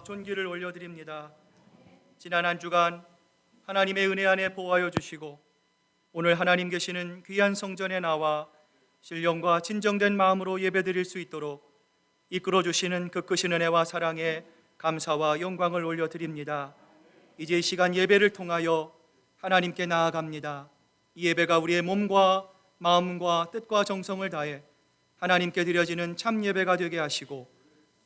영광과 존귀를 올려드립니다. 지난 한 주간 하나님의 은혜 안에 보호하여 주시고 오늘 하나님 계시는 귀한 성전에 나와 신령과 진정된 마음으로 예배드릴 수 있도록 이끌어 주시는 그 크신 은혜와 사랑에 감사와 영광을 올려드립니다. 이제 이 시간 예배를 통하여 하나님께 나아갑니다. 이 예배가 우리의 몸과 마음과 뜻과 정성을 다해 하나님께 드려지는 참 예배가 되게 하시고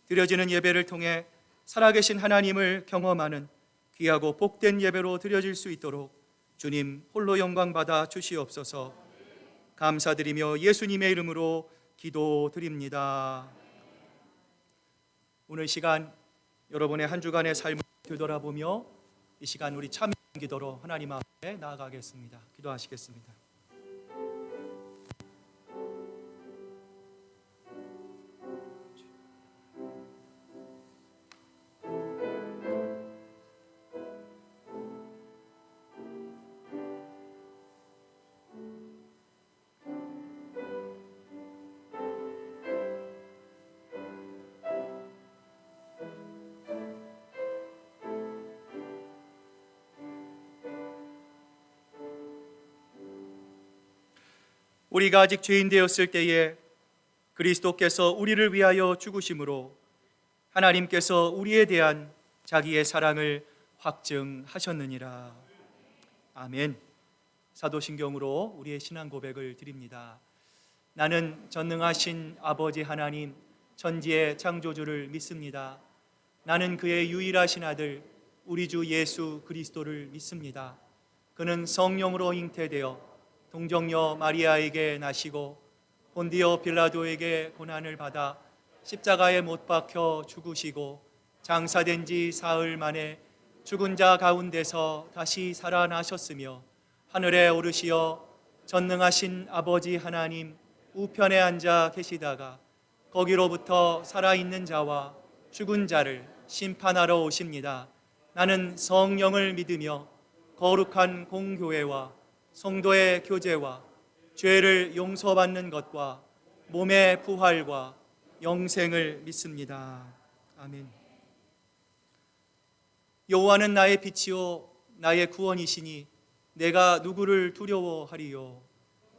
드려지는 예배를 통해 살아계신 하나님을 경험하는 귀하고 복된 예배로 드려질 수 있도록 주님 홀로 영광 받아 주시옵소서. 감사드리며 예수님의 이름으로 기도드립니다. 오늘 시간 여러분의 한 주간의 삶을 되돌아보며 이 시간 우리 참 기도로 하나님 앞에 나아가겠습니다. 기도하시겠습니다. 우리가 아직 죄인 되었을 때에 그리스도께서 우리를 위하여 죽으심으로 하나님께서 우리에 대한 자기의 사랑을 확증하셨느니라. 아멘. 사도신경으로 우리의 신앙 고백을 드립니다. 나는 전능하신 아버지 하나님 천지의 창조주를 믿습니다. 나는 그의 유일하신 아들 우리 주 예수 그리스도를 믿습니다. 그는 성령으로 잉태되어 동정녀 마리아에게 나시고 본디오 빌라도에게 고난을 받아 십자가에 못 박혀 죽으시고 장사된 지 사흘 만에 죽은 자 가운데서 다시 살아나셨으며 하늘에 오르시어 전능하신 아버지 하나님 우편에 앉아 계시다가 거기로부터 살아있는 자와 죽은 자를 심판하러 오십니다. 나는 성령을 믿으며 거룩한 공교회와 성도의 교제와 죄를 용서받는 것과 몸의 부활과 영생을 믿습니다. 아멘. 여호와는 나의 빛이요 나의 구원이시니 내가 누구를 두려워하리요.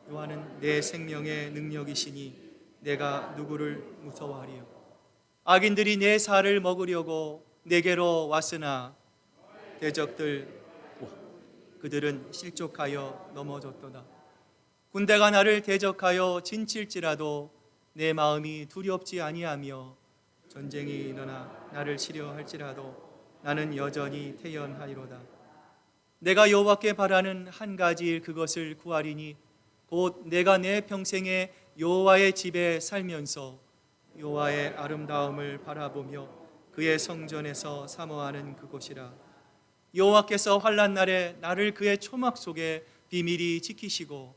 여호와는 내 생명의 능력이시니 내가 누구를 무서워하리요. 악인들이 내 살을 먹으려고 내게로 왔으나 대적들 그들은 실족하여 넘어졌도다. 군대가 나를 대적하여 진칠지라도 내 마음이 두렵지 아니하며 전쟁이 일어나 나를 치려 할지라도 나는 여전히 태연하리로다. 내가 여호와께 바라는 한 가지 일 그것을 구하리니 곧 내가 내 평생에 여호와의 집에 살면서 여호와의 아름다움을 바라보며 그의 성전에서 사모하는 그곳이라. 여호와께서 환난 날에 나를 그의 초막 속에 비밀히 지키시고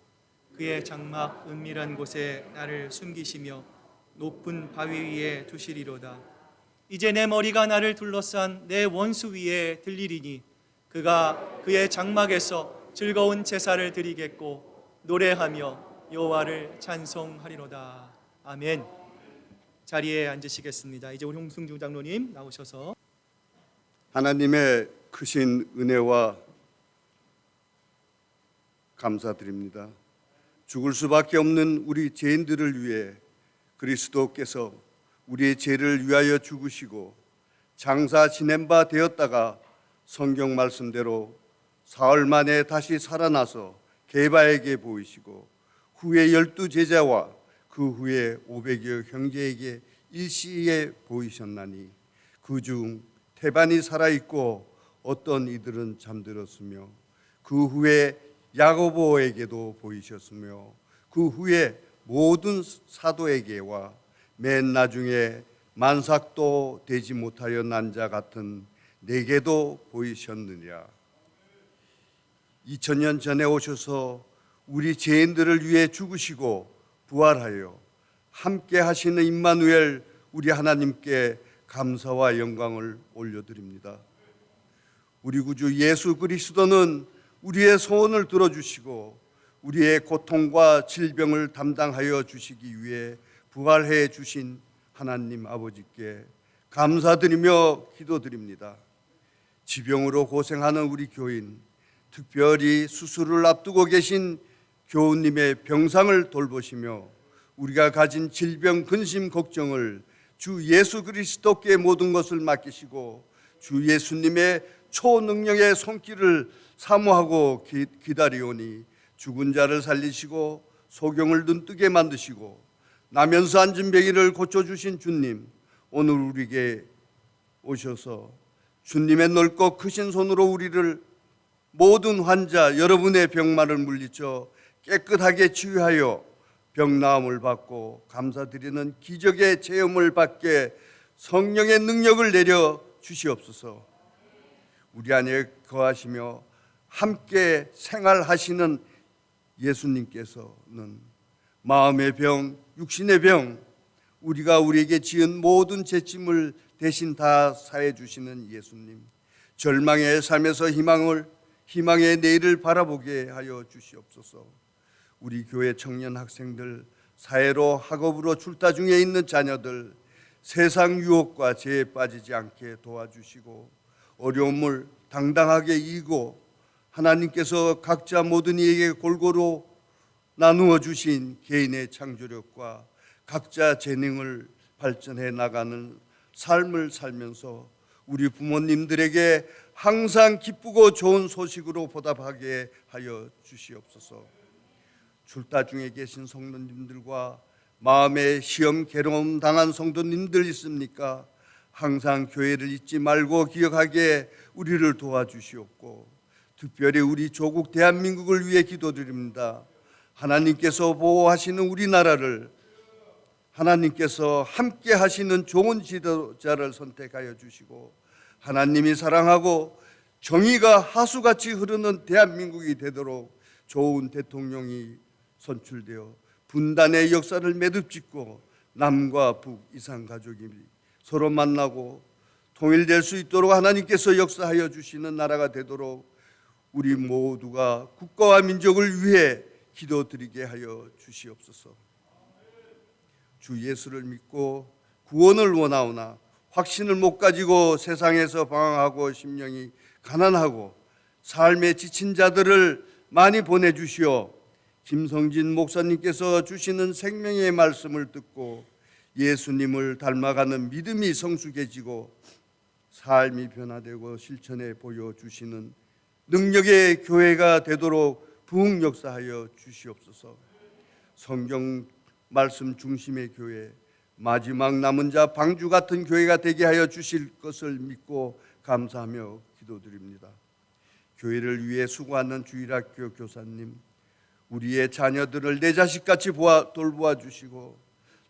그의 장막 은밀한 곳에 나를 숨기시며 높은 바위 위에 두시리로다. 이제 내 머리가 나를 둘러싼 내 원수 위에 들리리니 그가 그의 장막에서 즐거운 제사를 드리겠고 노래하며 여호와를 찬송하리로다. 아멘. 자리에 앉으시겠습니다. 이제 우리 홍승중 장로님 나오셔서 하나님의 크신 은혜와 감사드립니다. 죽을 수밖에 없는 우리 죄인들을 위해 그리스도께서 우리의 죄를 위하여 죽으시고 장사 지낸 바 되었다가 성경 말씀대로 사흘 만에 다시 살아나서 게바에게 보이시고 후에 12 제자와 그 후에 500여 형제에게 일시에 보이셨나니 그중 태반이 살아있고 어떤 이들은 잠들었으며 그 후에 야고보에게도 보이셨으며 그 후에 모든 사도에게와 맨 나중에 만삭도 되지 못하여 난 자 같은 내게도 보이셨느니라. 2000년 전에 오셔서 우리 죄인들을 위해 죽으시고 부활하여 함께 하시는 임마누엘 우리 하나님께 감사와 영광을 올려드립니다. 우리 구주 예수 그리스도는 우리의 소원을 들어주시고 우리의 고통과 질병을 담당하여 주시기 위해 부활해 주신 하나님 아버지께 감사드리며 기도드립니다. 지병으로 고생하는 우리 교인, 특별히 수술을 앞두고 계신 교우님의 병상을 돌보시며 우리가 가진 질병, 근심, 걱정을 주 예수 그리스도께 모든 것을 맡기시고 주 예수님의 초능력의 손길을 사모하고 기다리오니 죽은 자를 살리시고 소경을 눈뜨게 만드시고 나면서 앉은 병이를 고쳐주신 주님, 오늘 우리에게 오셔서 주님의 넓고 크신 손으로 우리를 모든 환자 여러분의 병만을 물리쳐 깨끗하게 치유하여 병나음을 받고 감사드리는 기적의 체험을 받게 성령의 능력을 내려 주시옵소서. 우리 안에 거하시며 함께 생활하시는 예수님께서는 마음의 병, 육신의 병, 우리가 우리에게 지은 모든 죄짐을 대신 다 사해 주시는 예수님, 절망의 삶에서 희망의 내일을 바라보게 하여 주시옵소서. 우리 교회 청년 학생들, 사회로 학업으로 출타 중에 있는 자녀들, 세상 유혹과 죄에 빠지지 않게 도와주시고 어려움을 당당하게 이기고 하나님께서 각자 모든 이에게 골고루 나누어 주신 개인의 창조력과 각자 재능을 발전해 나가는 삶을 살면서 우리 부모님들에게 항상 기쁘고 좋은 소식으로 보답하게 하여 주시옵소서. 출타 중에 계신 성도님들과 마음에 시험 괴로움 당한 성도님들 있습니까? 항상 교회를 잊지 말고 기억하게 우리를 도와주시옵고 특별히 우리 조국 대한민국을 위해 기도드립니다. 하나님께서 보호하시는 우리나라를 하나님께서 함께 하시는 좋은 지도자를 선택하여 주시고 하나님이 사랑하고 정의가 하수같이 흐르는 대한민국이 되도록 좋은 대통령이 선출되어 분단의 역사를 매듭짓고 남과 북 이산 가족이 서로 만나고 통일될 수 있도록 하나님께서 역사하여 주시는 나라가 되도록 우리 모두가 국가와 민족을 위해 기도드리게 하여 주시옵소서. 주 예수를 믿고 구원을 원하오나 확신을 못 가지고 세상에서 방황하고 심령이 가난하고 삶에 지친 자들을 많이 보내주시어 김성진 목사님께서 주시는 생명의 말씀을 듣고 예수님을 닮아가는 믿음이 성숙해지고 삶이 변화되고 실천해 보여주시는 능력의 교회가 되도록 부흥 역사하여 주시옵소서. 성경 말씀 중심의 교회, 마지막 남은 자 방주 같은 교회가 되게 하여 주실 것을 믿고 감사하며 기도드립니다. 교회를 위해 수고하는 주일학교 교사님, 우리의 자녀들을 내 자식같이 돌보아 주시고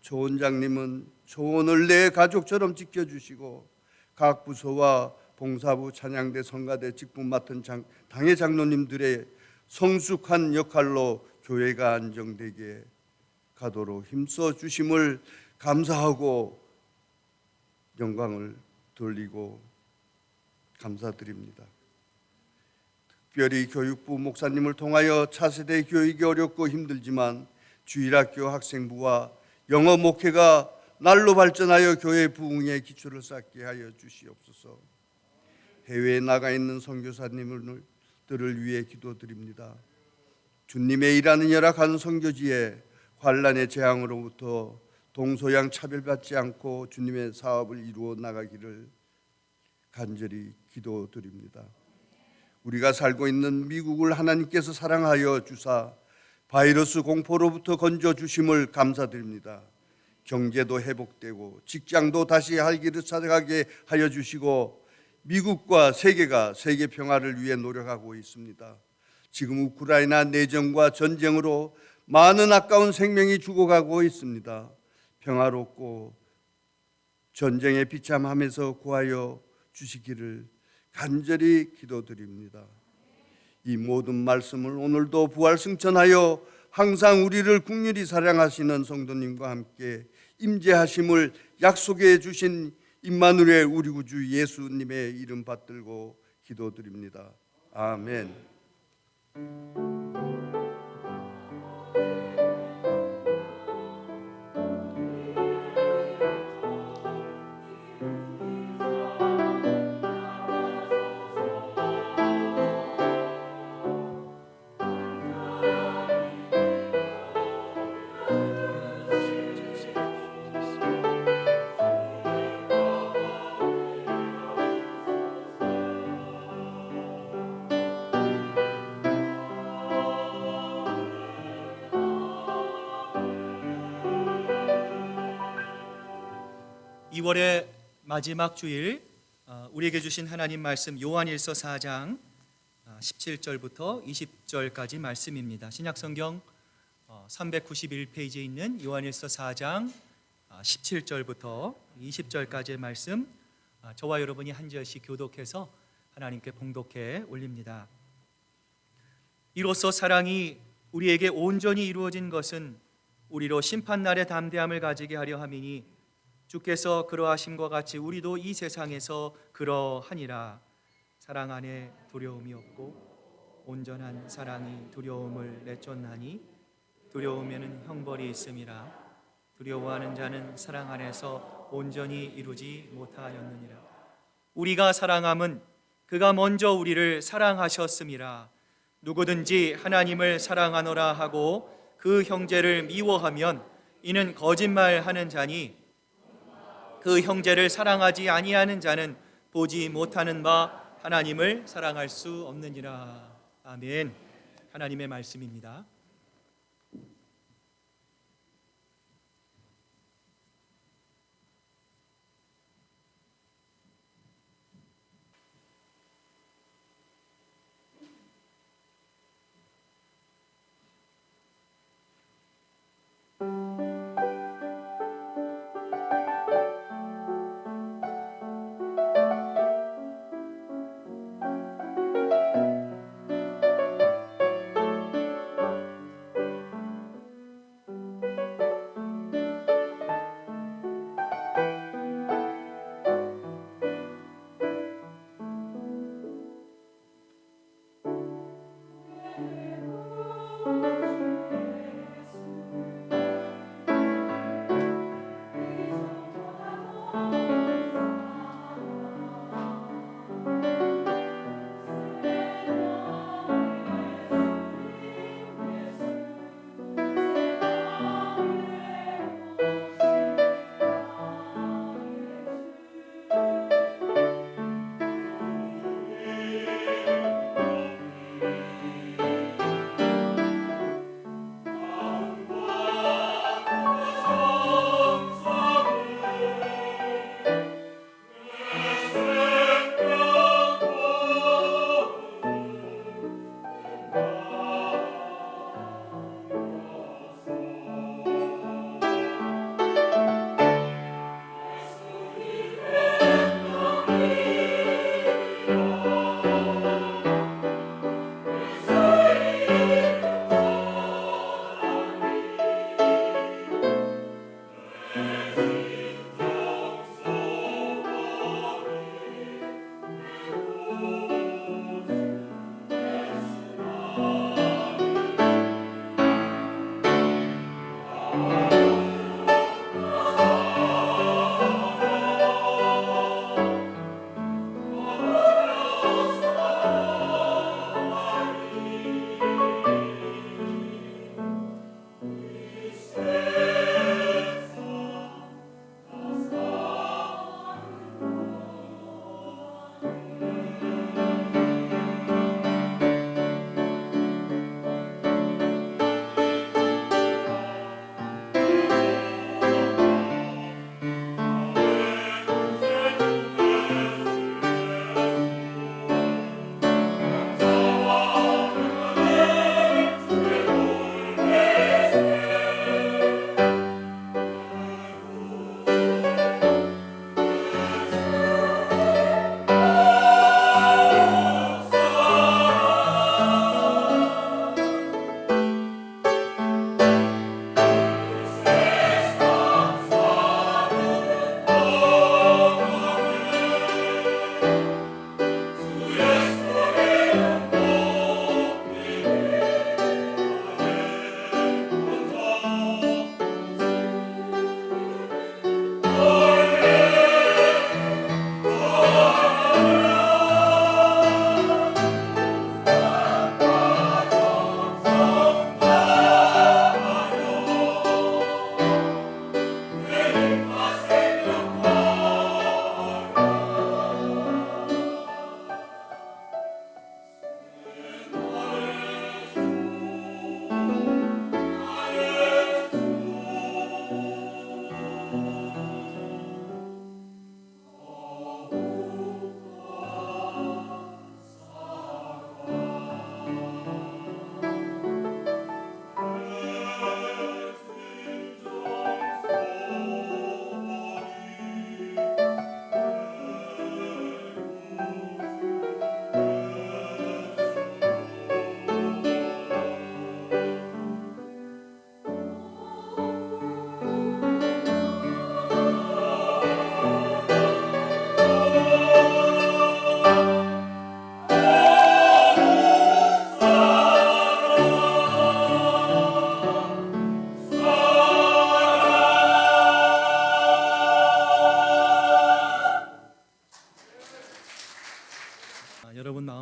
조원장님은 조원을 내 가족처럼 지켜주시고 각 부서와 봉사부, 찬양대, 성가대 직분 맡은 당회 장로님들의 성숙한 역할로 교회가 안정되게 가도록 힘써 주심을 감사하고 영광을 돌리고 감사드립니다. 특별히 교육부 목사님을 통하여 차세대 교육이 어렵고 힘들지만 주일학교 학생부와 영어 목회가 날로 발전하여 교회 부흥의 기초를 쌓게 하여 주시옵소서. 해외에 나가 있는 선교사님들을 위해 기도드립니다. 주님의 일하는 열악한 선교지에 환난의 재앙으로부터 동서양 차별받지 않고 주님의 사업을 이루어 나가기를 간절히 기도드립니다. 우리가 살고 있는 미국을 하나님께서 사랑하여 주사 바이러스 공포로부터 건져 주심을 감사드립니다. 경제도 회복되고 직장도 다시 할 길을 찾아가게 하여 주시고 미국과 세계가 세계 평화를 위해 노력하고 있습니다. 지금 우크라이나 내전과 전쟁으로 많은 아까운 생명이 죽어가고 있습니다. 평화롭고 전쟁에 비참함에서 구하여 주시기를 간절히 기도드립니다. 이 모든 말씀을 오늘도 부활 승천하여 항상 우리를 긍휼히 사랑하시는 성도님과 함께 임재하심을 약속해 주신 임마누엘 우리 구주 예수님의 이름 받들고 기도드립니다. 아멘. 2월의 마지막 주일 우리에게 주신 하나님 말씀 요한일서 4장 17절부터 20절까지 말씀입니다. 신약성경 391페이지에 있는 요한일서 4장 17절부터 20절까지의 말씀, 저와 여러분이 한 절씩 교독해서 하나님께 봉독해 올립니다. 이로써 사랑이 우리에게 온전히 이루어진 것은 우리로 심판날의 담대함을 가지게 하려 함이니 주께서 그러하심과 같이 우리도 이 세상에서 그러하니라. 사랑 안에 두려움이 없고 온전한 사랑이 두려움을 내쫓나니 두려움에는 형벌이 있음이라. 두려워하는 자는 사랑 안에서 온전히 이루지 못하였느니라. 우리가 사랑함은 그가 먼저 우리를 사랑하셨음이라. 누구든지 하나님을 사랑하노라 하고 그 형제를 미워하면 이는 거짓말하는 자니 그 형제를 사랑하지 아니하는 자는 보지 못하는 바 하나님을 사랑할 수 없느니라. 아멘. 하나님의 말씀입니다.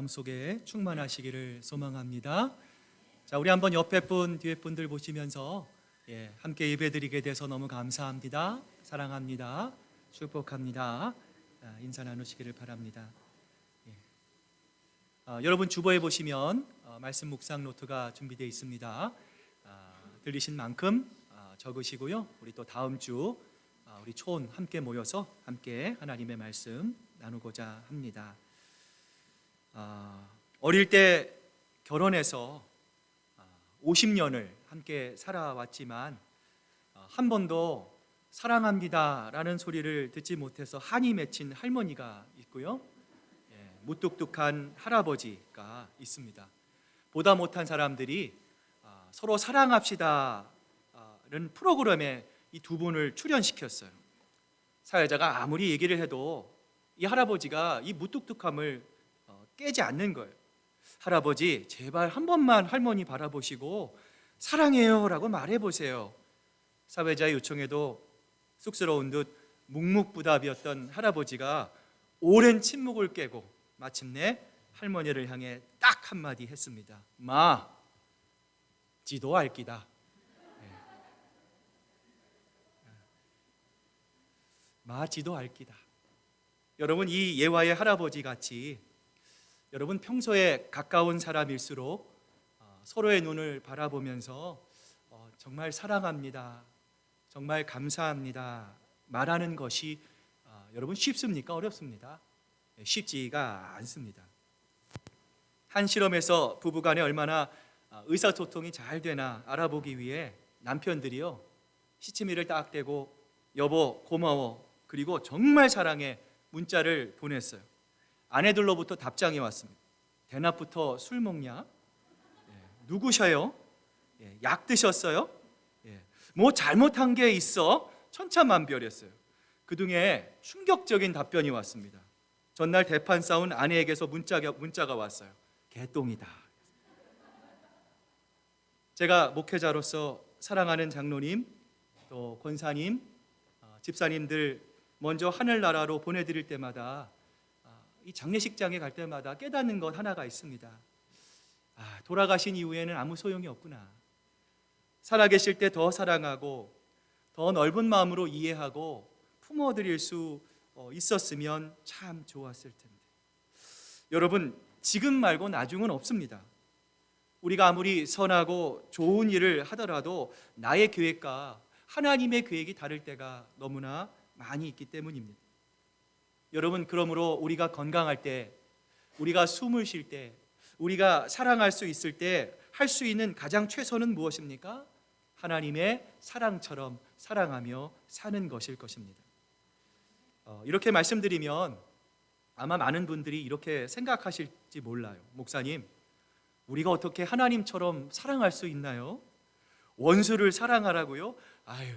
속에 충만하시기를 소망합니다. 자, 우리 한번 옆에 분, 뒤에 분들 보시면서 함께 예배드리게 돼서 너무 감사합니다. 사랑합니다. 축복합니다. 인사 나누시기를 바랍니다. 여러분 주보에 보시면 말씀 묵상 노트가 준비되어 있습니다. 들리신 만큼 적으시고요. 우리 또 다음 주 우리 촌 함께 모여서 함께 하나님의 말씀 나누고자 합니다. 어릴 때 결혼해서 50년을 함께 살아왔지만 한 번도 사랑합니다라는 소리를 듣지 못해서 한이 맺힌 할머니가 있고요. 무뚝뚝한 할아버지가 있습니다. 보다 못한 사람들이 서로 사랑합시다라는 프로그램에 이 두 분을 출연시켰어요. 사회자가 아무리 얘기를 해도 이 할아버지가 이 무뚝뚝함을 깨지 않는 거예요. 할아버지, 제발 한 번만 할머니 바라보시고 사랑해요 라고 말해보세요. 사회자의 요청에도 쑥스러운 듯 묵묵부답이었던 할아버지가 오랜 침묵을 깨고 마침내 할머니를 향해 딱 한마디 했습니다. 마, 지도 알기다. 마, 지도 알기다. 여러분, 이 예화의 할아버지 같이 여러분 평소에 가까운 사람일수록 서로의 눈을 바라보면서 정말 사랑합니다, 정말 감사합니다 말하는 것이 여러분 쉽습니까? 어렵습니다. 쉽지가 않습니다. 한 실험에서 부부간에 얼마나 의사소통이 잘 되나 알아보기 위해 남편들이요 시치미를 딱 대고 여보 고마워 그리고 정말 사랑해 문자를 보냈어요. 아내들로부터 답장이 왔습니다. 대낮부터 술 먹냐? 누구셔요? 약 드셨어요? 뭐 잘못한 게 있어? 천차만별이었어요. 그중에 충격적인 답변이 왔습니다. 전날 대판 싸운 아내에게서 문자가 왔어요. 개똥이다. 제가 목회자로서 사랑하는 장로님, 또 권사님, 집사님들 먼저 하늘나라로 보내드릴 때마다 이 장례식장에 갈 때마다 깨닫는 것 하나가 있습니다. 돌아가신 이후에는 아무 소용이 없구나. 살아계실 때 더 사랑하고 더 넓은 마음으로 이해하고 품어드릴 수 있었으면 참 좋았을 텐데. 여러분, 지금 말고 나중은 없습니다. 우리가 아무리 선하고 좋은 일을 하더라도 나의 계획과 하나님의 계획이 다를 때가 너무나 많이 있기 때문입니다. 여러분, 그러므로 우리가 건강할 때, 우리가 숨을 쉴 때, 우리가 사랑할 수 있을 때 할 수 있는 가장 최선은 무엇입니까? 하나님의 사랑처럼 사랑하며 사는 것일 것입니다. 이렇게 말씀드리면 아마 많은 분들이 이렇게 생각하실지 몰라요. 목사님, 우리가 어떻게 하나님처럼 사랑할 수 있나요? 원수를 사랑하라고요? 아유,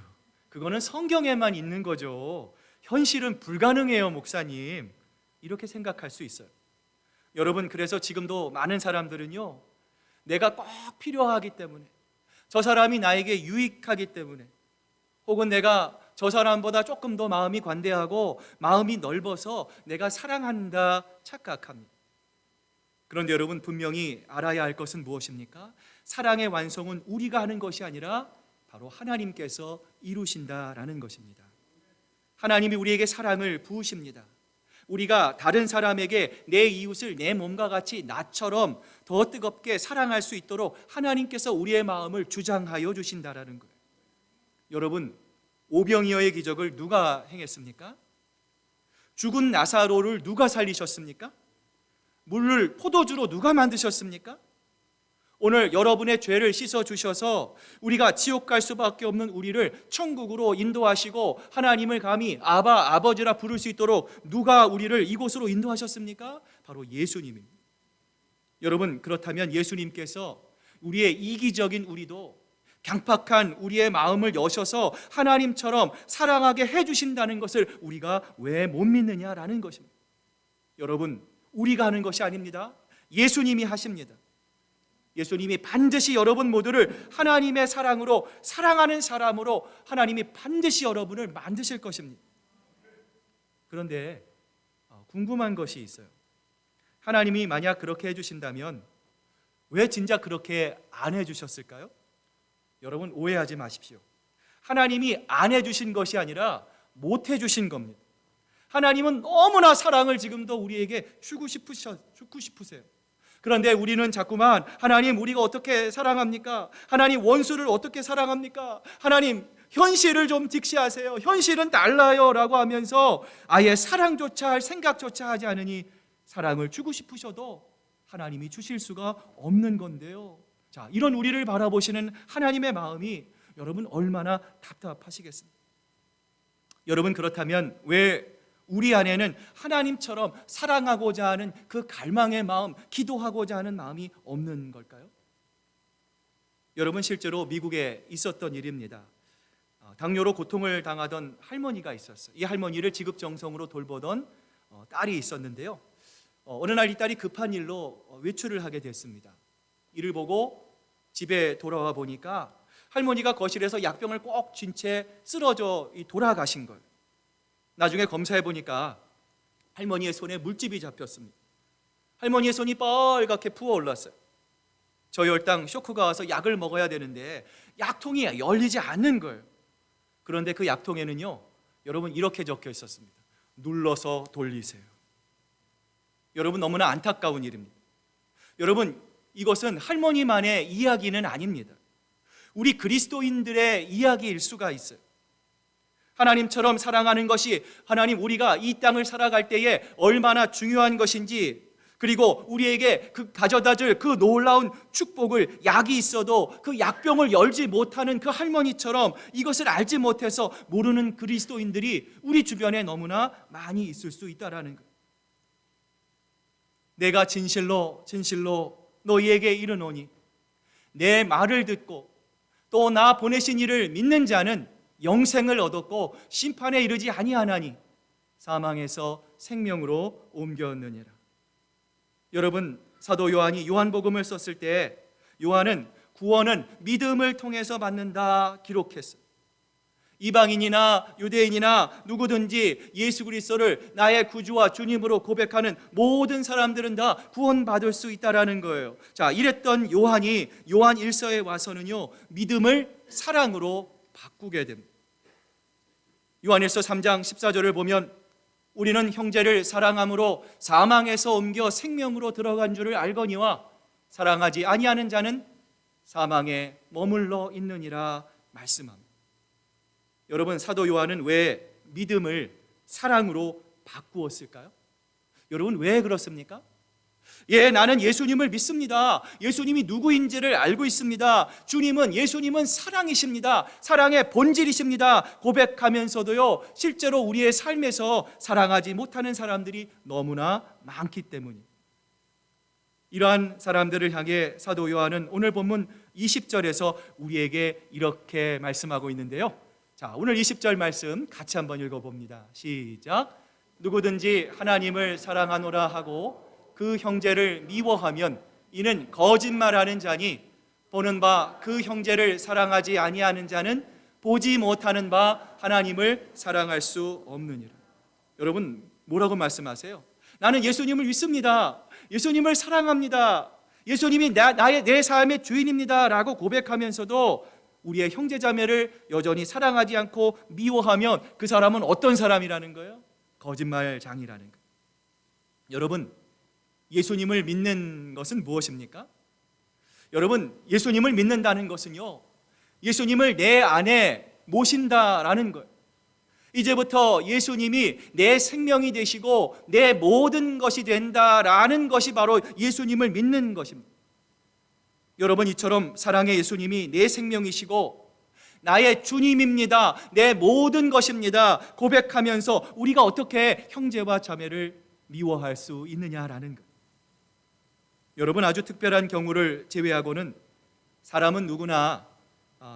그거는 성경에만 있는 거죠. 현실은 불가능해요, 목사님. 이렇게 생각할 수 있어요. 여러분, 그래서 지금도 많은 사람들은요, 내가 꼭 필요하기 때문에, 저 사람이 나에게 유익하기 때문에, 혹은 내가 저 사람보다 조금 더 마음이 관대하고 마음이 넓어서 내가 사랑한다 착각합니다. 그런데 여러분, 분명히 알아야 할 것은 무엇입니까? 사랑의 완성은 우리가 하는 것이 아니라 바로 하나님께서 이루신다라는 것입니다. 하나님이 우리에게 사랑을 부으십니다. 우리가 다른 사람에게 내 이웃을 내 몸과 같이 나처럼 더 뜨겁게 사랑할 수 있도록 하나님께서 우리의 마음을 주장하여 주신다라는 거예요. 여러분, 오병이어의 기적을 누가 행했습니까? 죽은 나사로를 누가 살리셨습니까? 물을 포도주로 누가 만드셨습니까? 오늘 여러분의 죄를 씻어주셔서 우리가 지옥 갈 수밖에 없는 우리를 천국으로 인도하시고 하나님을 감히 아바, 아버지라 부를 수 있도록 누가 우리를 이곳으로 인도하셨습니까? 바로 예수님입니다. 여러분, 그렇다면 예수님께서 우리의 이기적인 우리도 강팍한 우리의 마음을 여셔서 하나님처럼 사랑하게 해주신다는 것을 우리가 왜 못 믿느냐라는 것입니다. 여러분, 우리가 하는 것이 아닙니다. 예수님이 하십니다. 예수님이 반드시 여러분 모두를 하나님의 사랑으로 사랑하는 사람으로 하나님이 반드시 여러분을 만드실 것입니다. 그런데 궁금한 것이 있어요. 하나님이 만약 그렇게 해주신다면 왜 진짜 그렇게 안 해주셨을까요? 여러분 오해하지 마십시오. 하나님이 안 해주신 것이 아니라 못 해주신 겁니다. 하나님은 너무나 사랑을 지금도 우리에게 주고 싶으세요. 그런데 우리는 자꾸만 하나님 우리가 어떻게 사랑합니까? 하나님 원수를 어떻게 사랑합니까? 하나님 현실을 좀 직시하세요. 현실은 달라요 라고 하면서 아예 사랑조차 할 생각조차 하지 않으니 사랑을 주고 싶으셔도 하나님이 주실 수가 없는 건데요. 자, 이런 우리를 바라보시는 하나님의 마음이 여러분 얼마나 답답하시겠습니까? 여러분 그렇다면 왜 우리 안에는 하나님처럼 사랑하고자 하는 그 갈망의 마음, 기도하고자 하는 마음이 없는 걸까요? 여러분 실제로 미국에 있었던 일입니다. 당뇨로 고통을 당하던 할머니가 있었어요. 이 할머니를 지극정성으로 돌보던 딸이 있었는데요. 어느 날 이 딸이 급한 일로 외출을 하게 됐습니다. 이를 보고 집에 돌아와 보니까 할머니가 거실에서 약병을 꼭 쥔 채 쓰러져 돌아가신 거예요. 나중에 검사해 보니까 할머니의 손에 물집이 잡혔습니다. 할머니의 손이 빨갛게 부어올랐어요. 저혈당 쇼크가 와서 약을 먹어야 되는데 약통이 열리지 않는 거예요. 그런데 그 약통에는요, 여러분 이렇게 적혀 있었습니다. 눌러서 돌리세요. 여러분 너무나 안타까운 일입니다. 여러분 이것은 할머니만의 이야기는 아닙니다. 우리 그리스도인들의 이야기일 수가 있어요. 하나님처럼 사랑하는 것이 하나님 우리가 이 땅을 살아갈 때에 얼마나 중요한 것인지, 그리고 우리에게 그 가져다줄 그 놀라운 축복을 약이 있어도 그 약병을 열지 못하는 그 할머니처럼 이것을 알지 못해서 모르는 그리스도인들이 우리 주변에 너무나 많이 있을 수 있다라는 거예요. 내가 진실로 너희에게 이르노니 내 말을 듣고 또 나 보내신 이를 믿는 자는 영생을 얻었고 심판에 이르지 아니하나니 사망에서 생명으로 옮겼느니라. 여러분 사도 요한이 요한복음을 썼을 때 요한은 구원은 믿음을 통해서 받는다 기록했어요. 이방인이나 유대인이나 누구든지 예수 그리스도를 나의 구주와 주님으로 고백하는 모든 사람들은 다 구원받을 수 있다라는 거예요. 자, 이랬던 요한이 요한 1서에 와서는요, 믿음을 사랑으로 바꾸게 됩니다. 요한 1서 3장 14절을 보면 우리는 형제를 사랑함으로 사망에서 옮겨 생명으로 들어간 줄을 알거니와 사랑하지 아니하는 자는 사망에 머물러 있느니라 말씀합니다. 여러분 사도 요한은 왜 믿음을 사랑으로 바꾸었을까요? 여러분 왜 그렇습니까? 나는 예수님을 믿습니다. 예수님이 누구인지를 알고 있습니다. 예수님은 사랑이십니다. 사랑의 본질이십니다. 고백하면서도요, 실제로 우리의 삶에서 사랑하지 못하는 사람들이 너무나 많기 때문입니다. 이러한 사람들을 향해 사도 요한은 오늘 본문 20절에서 우리에게 이렇게 말씀하고 있는데요. 자, 오늘 20절 말씀 같이 한번 읽어봅니다. 시작. 누구든지 하나님을 사랑하노라 하고 그 형제를 미워하면 이는 거짓말하는 자니 보는 바 그 형제를 사랑하지 아니하는 자는 보지 못하는 바 하나님을 사랑할 수 없느니라. 여러분 뭐라고 말씀하세요? 나는 예수님을 믿습니다. 예수님을 사랑합니다. 예수님이 내 삶의 주인입니다 라고 고백하면서도 우리의 형제자매를 여전히 사랑하지 않고 미워하면 그 사람은 어떤 사람이라는 거예요? 거짓말장이라는 거예요. 여러분 예수님을 믿는 것은 무엇입니까? 여러분 예수님을 믿는다는 것은요, 예수님을 내 안에 모신다라는 거예요. 이제부터 예수님이 내 생명이 되시고 내 모든 것이 된다라는 것이 바로 예수님을 믿는 것입니다. 여러분 이처럼 사랑의 예수님이 내 생명이시고 나의 주님입니다, 내 모든 것입니다 고백하면서 우리가 어떻게 형제와 자매를 미워할 수 있느냐라는 것. 여러분 아주 특별한 경우를 제외하고는 사람은 누구나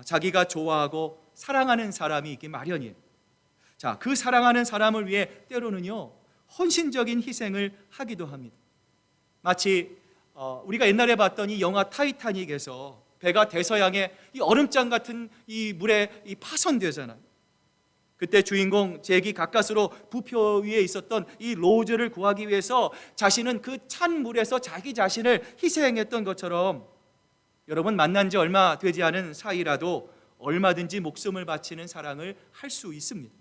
자기가 좋아하고 사랑하는 사람이 있기 마련이에요. 자, 그 사랑하는 사람을 위해 때로는요 헌신적인 희생을 하기도 합니다. 마치 우리가 옛날에 봤던 이 영화 타이타닉에서 배가 대서양의 이 얼음장 같은 이 물에 파손되잖아요. 그때 주인공 잭이 가까스로 부표 위에 있었던 이 로즈를 구하기 위해서 자신은 그 찬 물에서 자기 자신을 희생했던 것처럼 여러분, 만난 지 얼마 되지 않은 사이라도 얼마든지 목숨을 바치는 사랑을 할 수 있습니다.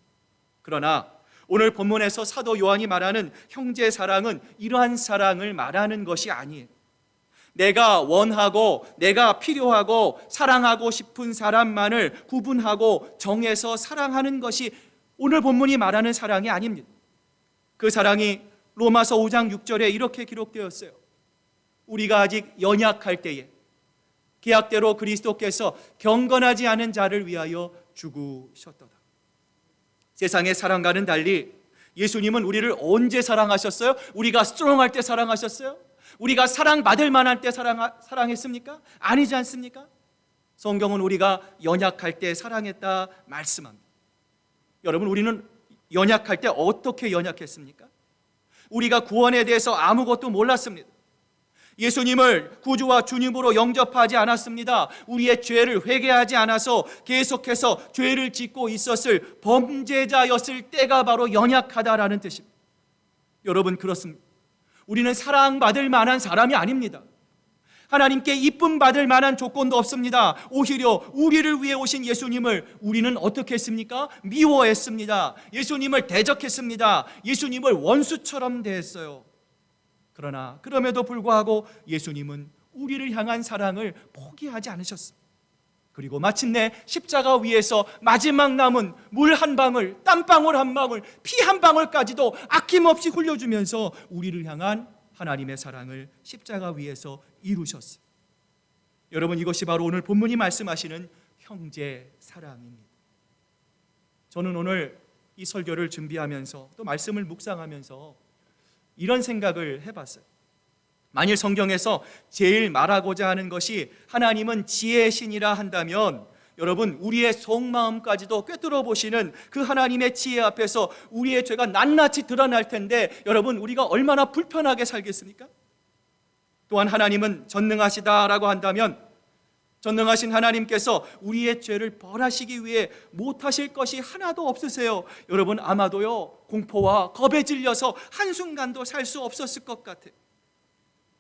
그러나 오늘 본문에서 사도 요한이 말하는 형제 사랑은 이러한 사랑을 말하는 것이 아니에요. 내가 원하고 내가 필요하고 사랑하고 싶은 사람만을 구분하고 정해서 사랑하는 것이 오늘 본문이 말하는 사랑이 아닙니다. 그 사랑이 로마서 5장 6절에 이렇게 기록되었어요. 우리가 아직 연약할 때에 계약대로 그리스도께서 경건하지 않은 자를 위하여 죽으셨도다. 세상의 사랑과는 달리 예수님은 우리를 언제 사랑하셨어요? 우리가 스트롱할 때 사랑하셨어요? 우리가 사랑받을 만할 때 사랑했습니까? 아니지 않습니까? 성경은 우리가 연약할 때 사랑했다 말씀합니다. 여러분, 우리는 연약할 때 어떻게 연약했습니까? 우리가 구원에 대해서 아무것도 몰랐습니다. 예수님을 구주와 주님으로 영접하지 않았습니다. 우리의 죄를 회개하지 않아서 계속해서 죄를 짓고 있었을 범죄자였을 때가 바로 연약하다라는 뜻입니다. 여러분, 그렇습니다. 우리는 사랑받을 만한 사람이 아닙니다. 하나님께 이쁨 받을 만한 조건도 없습니다. 오히려 우리를 위해 오신 예수님을 우리는 어떻게 했습니까? 미워했습니다. 예수님을 대적했습니다. 예수님을 원수처럼 대했어요. 그러나 그럼에도 불구하고 예수님은 우리를 향한 사랑을 포기하지 않으셨습니다. 그리고 마침내 십자가 위에서 마지막 남은 물 한 방울, 땀방울 한 방울, 피 한 방울까지도 아낌없이 흘려주면서 우리를 향한 하나님의 사랑을 십자가 위에서 이루셨습니다. 여러분, 이것이 바로 오늘 본문이 말씀하시는 형제 사랑입니다. 저는 오늘 이 설교를 준비하면서 또 말씀을 묵상하면서 이런 생각을 해봤어요. 만일 성경에서 제일 말하고자 하는 것이 하나님은 지혜의 신이라 한다면, 여러분, 우리의 속마음까지도 꿰뚫어 보시는 그 하나님의 지혜 앞에서 우리의 죄가 낱낱이 드러날 텐데, 여러분, 우리가 얼마나 불편하게 살겠습니까? 또한 하나님은 전능하시다라고 한다면, 전능하신 하나님께서 우리의 죄를 벌하시기 위해 못하실 것이 하나도 없으세요. 여러분, 아마도요, 공포와 겁에 질려서 한순간도 살 수 없었을 것 같아요.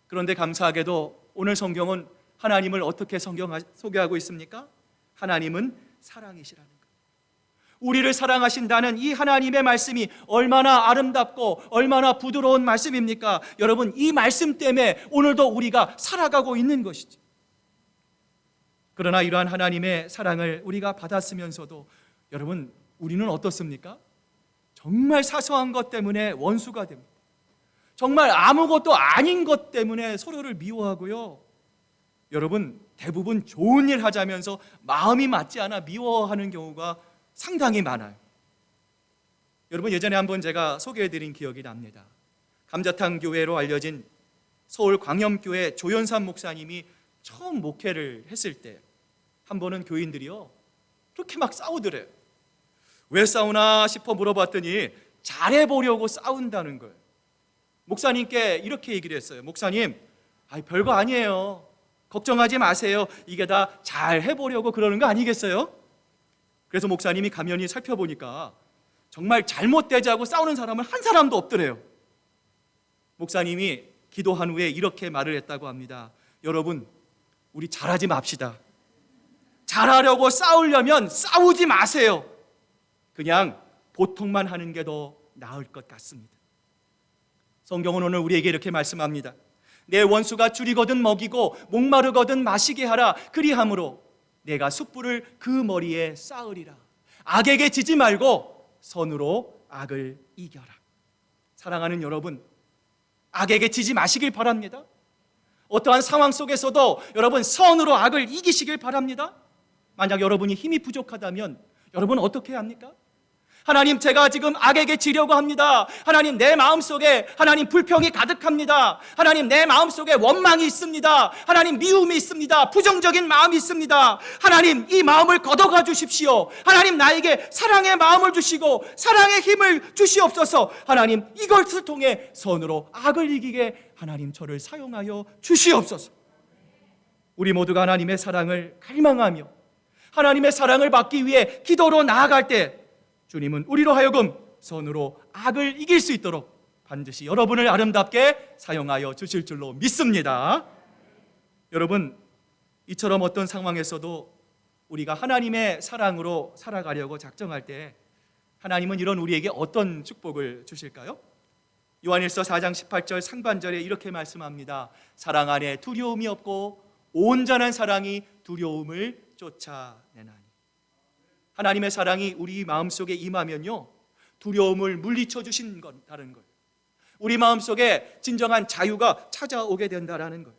그런데 감사하게도 오늘 성경은 하나님을 어떻게 소개하고 있습니까? 하나님은 사랑이시라는 거예요. 우리를 사랑하신다는 이 하나님의 말씀이 얼마나 아름답고 얼마나 부드러운 말씀입니까? 여러분, 이 말씀 때문에 오늘도 우리가 살아가고 있는 것이죠. 그러나 이러한 하나님의 사랑을 우리가 받았으면서도 여러분, 우리는 어떻습니까? 정말 사소한 것 때문에 원수가 됩니다. 정말 아무것도 아닌 것 때문에 서로를 미워하고요. 여러분, 대부분 좋은 일 하자면서 마음이 맞지 않아 미워하는 경우가 상당히 많아요. 여러분, 예전에 한번 제가 소개해드린 기억이 납니다. 감자탕 교회로 알려진 서울 광염교회 조연삼 목사님이 처음 목회를 했을 때 한 번은 교인들이요, 그렇게 막 싸우더래요. 왜 싸우나 싶어 물어봤더니 잘해보려고 싸운다는 거예요. 목사님께 이렇게 얘기를 했어요. 목사님, 별거 아니에요. 걱정하지 마세요. 이게 다 잘해보려고 그러는 거 아니겠어요? 그래서 목사님이 가만히 살펴보니까 정말 잘못되자고 싸우는 사람은 한 사람도 없더래요. 목사님이 기도한 후에 이렇게 말을 했다고 합니다. 여러분, 우리 잘하지 맙시다. 잘하려고 싸우려면 싸우지 마세요. 그냥 보통만 하는 게 더 나을 것 같습니다. 성경은 오늘 우리에게 이렇게 말씀합니다. 내 원수가 줄이거든 먹이고 목마르거든 마시게 하라. 그리함으로 내가 숯불을 그 머리에 쌓으리라. 악에게 지지 말고 선으로 악을 이겨라. 사랑하는 여러분, 악에게 지지 마시길 바랍니다. 어떠한 상황 속에서도 여러분, 선으로 악을 이기시길 바랍니다. 만약 여러분이 힘이 부족하다면 여러분 어떻게 해야 합니까? 하나님, 제가 지금 악에게 지려고 합니다. 하나님, 내 마음속에 하나님 불평이 가득합니다. 하나님, 내 마음속에 원망이 있습니다. 하나님, 미움이 있습니다. 부정적인 마음이 있습니다. 하나님, 이 마음을 걷어가 주십시오. 하나님, 나에게 사랑의 마음을 주시고 사랑의 힘을 주시옵소서. 하나님, 이것을 통해 선으로 악을 이기게 하나님 저를 사용하여 주시옵소서. 우리 모두가 하나님의 사랑을 갈망하며 하나님의 사랑을 받기 위해 기도로 나아갈 때 주님은 우리로 하여금 선으로 악을 이길 수 있도록 반드시 여러분을 아름답게 사용하여 주실 줄로 믿습니다. 여러분, 이처럼 어떤 상황에서도 우리가 하나님의 사랑으로 살아가려고 작정할 때 하나님은 이런 우리에게 어떤 축복을 주실까요? 요한일서 4장 18절 상반절에 이렇게 말씀합니다. 사랑 안에 두려움이 없고 온전한 사랑이 두려움을 쫓아내나니. 하나님의 사랑이 우리 마음속에 임하면요, 두려움을 물리쳐 주신 건 다른 거예요. 우리 마음속에 진정한 자유가 찾아오게 된다라는 거예요.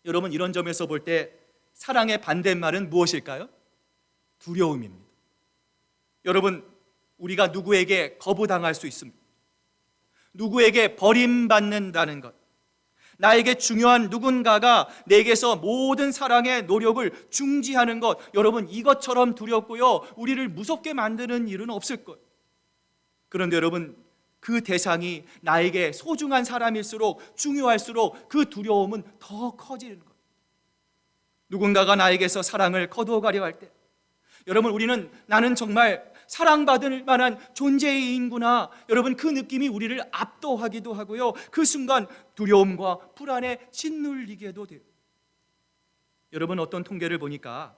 여러분, 이런 점에서 볼 때 사랑의 반대말은 무엇일까요? 두려움입니다. 여러분, 우리가 누구에게 거부당할 수 있습니다. 누구에게 버림받는다는 것, 나에게 중요한 누군가가 내게서 모든 사랑의 노력을 중지하는 것, 여러분, 이것처럼 두렵고요, 우리를 무섭게 만드는 일은 없을 거예요. 그런데 여러분, 그 대상이 나에게 소중한 사람일수록, 중요할수록 그 두려움은 더 커지는 거예요. 누군가가 나에게서 사랑을 거두어가려 할 때, 여러분, 우리는 나는 정말 사랑받을 만한 존재인구나, 여러분, 그 느낌이 우리를 압도하기도 하고요, 그 순간 두려움과 불안에 짓눌리게도 돼요. 여러분, 어떤 통계를 보니까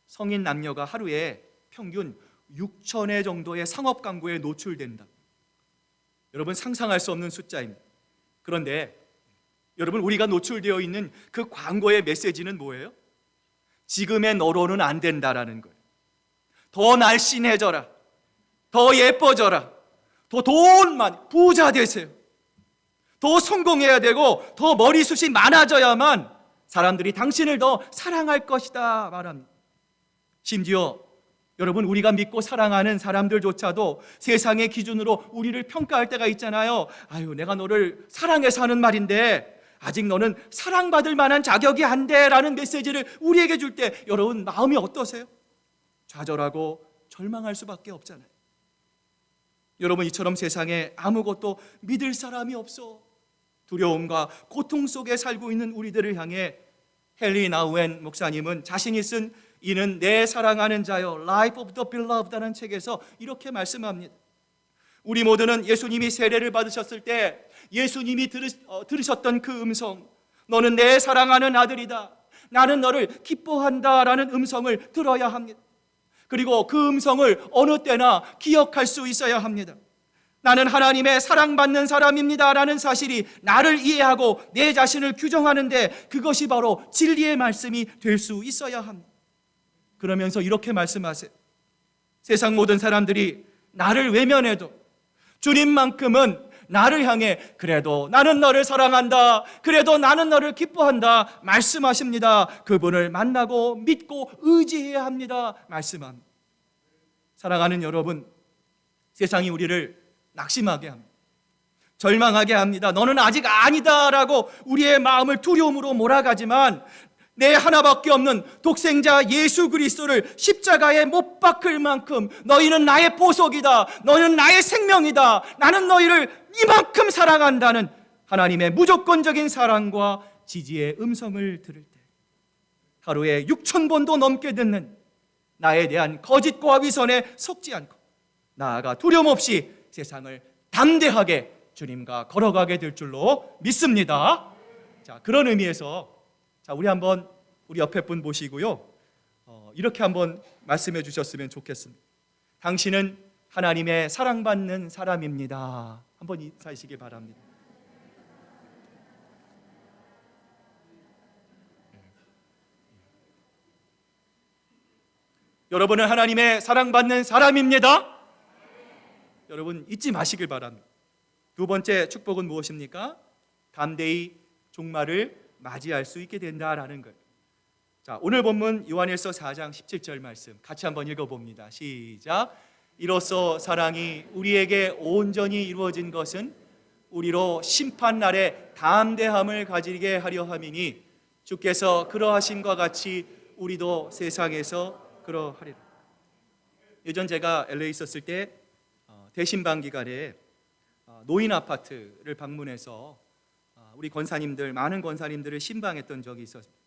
성인 남녀가 하루에 평균 6,000회 정도의 상업 광고에 노출된다. 여러분, 상상할 수 없는 숫자입니다. 그런데 여러분, 우리가 노출되어 있는 그 광고의 메시지는 뭐예요? 지금의 너로는 안 된다라는 거예요. 더 날씬해져라, 더 예뻐져라, 더 돈 많이 부자 되세요, 더 성공해야 되고 더 머리숱이 많아져야만 사람들이 당신을 더 사랑할 것이다 말합니다. 심지어 여러분, 우리가 믿고 사랑하는 사람들조차도 세상의 기준으로 우리를 평가할 때가 있잖아요. 아유, 내가 너를 사랑해서 하는 말인데 아직 너는 사랑받을 만한 자격이 안 돼 라는 메시지를 우리에게 줄 때 여러분, 마음이 어떠세요? 좌절하고 절망할 수밖에 없잖아요. 여러분, 이처럼 세상에 아무것도 믿을 사람이 없어 두려움과 고통 속에 살고 있는 우리들을 향해 헨리 나우엔 목사님은 자신이 쓴 이는 내 사랑하는 자여 Life of the Beloved라는 책에서 이렇게 말씀합니다. 우리 모두는 예수님이 세례를 받으셨을 때 예수님이 들으셨던 그 음성, 너는 내 사랑하는 아들이다, 나는 너를 기뻐한다 라는 음성을 들어야 합니다. 그리고 그 음성을 어느 때나 기억할 수 있어야 합니다. 나는 하나님의 사랑받는 사람입니다 라는 사실이 나를 이해하고 내 자신을 규정하는데 그것이 바로 진리의 말씀이 될 수 있어야 합니다. 그러면서 이렇게 말씀하세요. 세상 모든 사람들이 나를 외면해도 주님만큼은 나를 향해 그래도 나는 너를 사랑한다, 그래도 나는 너를 기뻐한다 말씀하십니다. 그분을 만나고 믿고 의지해야 합니다 말씀합니다. 사랑하는 여러분, 세상이 우리를 낙심하게 합니다. 절망하게 합니다. 너는 아직 아니다라고 우리의 마음을 두려움으로 몰아가지만 내 하나밖에 없는 독생자 예수 그리스도를 십자가에 못 박을 만큼 너희는 나의 보석이다, 너는 나의 생명이다, 나는 너희를 이만큼 사랑한다는 하나님의 무조건적인 사랑과 지지의 음성을 들을 때 하루에 6,000번도 넘게 듣는 나에 대한 거짓과 위선에 속지 않고 나아가 두려움 없이 세상을 담대하게 주님과 걸어가게 될 줄로 믿습니다. 자, 그런 의미에서 우리 한번 우리 옆에 분 모시고요, 이렇게 한번 말씀해 주셨으면 좋겠습니다. 당신은 하나님의 사랑받는 사람입니다. 한번 인사하시기 바랍니다. 여러분은 하나님의 사랑받는 사람입니다. 여러분, 잊지 마시길 바랍니다. 두 번째 축복은 무엇입니까? 담대히 종말을 맞이할 수 있게 된다라는 거예요. 자, 오늘 본문 요한일서 4장 17절 말씀 같이 한번 읽어봅니다. 시작. 이로써 사랑이 우리에게 온전히 이루어진 것은 우리로 심판날에 담대함을 가지게 하려 함이니 주께서 그러하심과 같이 우리도 세상에서 그러하리라. 예전 제가 LA 있었을 때 대신방 기간에 노인 아파트를 방문해서 우리 권사님들, 많은 권사님들을 신방했던 적이 있었습니다.